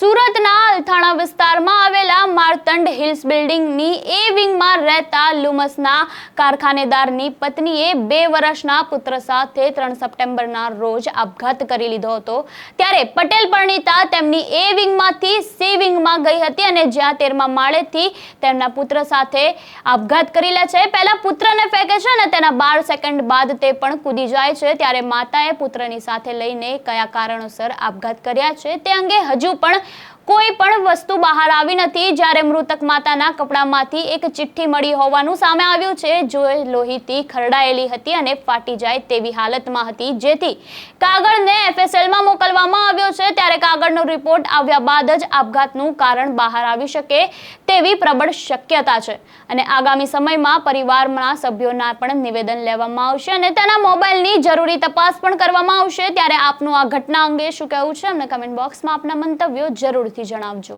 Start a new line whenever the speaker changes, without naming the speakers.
સુરતના અલથાણા વિસ્તારમાં આવેલા માર્તંડ હિલ્સ બિલ્ડિંગની એ વિંગમાં રહેતા લુમસના કારખાનેદારની પત્નીએ 2 વર્ષના પુત્ર સાથે 3 સપ્ટેમ્બરના રોજ આપઘાત કરી લીધો હતો। ત્યારે પટેલ પરણીતા તેમની એ વિંગમાંથી સી વિંગમાં ગઈ હતી અને જ્યાં 13મા માળેથી તેમના પુત્ર સાથે આપઘાત કરી લે છે। પહેલા પુત્રને ફેંકે છે અને તેના 12 સેકન્ડ બાદ તે પણ કૂદી જાય છે। ત્યારે માતાએ પુત્રની સાથે લઈને કયા કારણોસર આપઘાત કર્યા છે તે અંગે હજુ પણ કોઈ પણ વસ્તુ બહાર આવી નથી। જ્યારે મૃતક માતાના કપડામાંથી એક ચિઠ્ઠી મળી હોવાનું સામે આવ્યું છે, જો લોહીથી ખરડાયેલી હતી અને ફાટી જાય તેવી હાલતમાં હતી, જેથી કાગળને એફએસએલમાં મોકલવામાં આવ્યો છે। ત્યારે કાગળનો રિપોર્ટ આવ્યા બાદ જ આપઘાતનું કારણ બહાર આવી શકે તેવી પ્રબળ શક્યતા છે અને આગામી સમયમાં પરિવારના સભ્યોના પણ નિવેદન લેવામાં આવશે અને તેના મોબાઈલની જરૂરી તપાસ પણ કરવામાં આવશે। ત્યારે આપનું આ ઘટના અંગે શું કહેવું છે, અમને કમેન્ટ બોક્સમાં આપના મંતવ્યો જરૂરથી જણાવજો।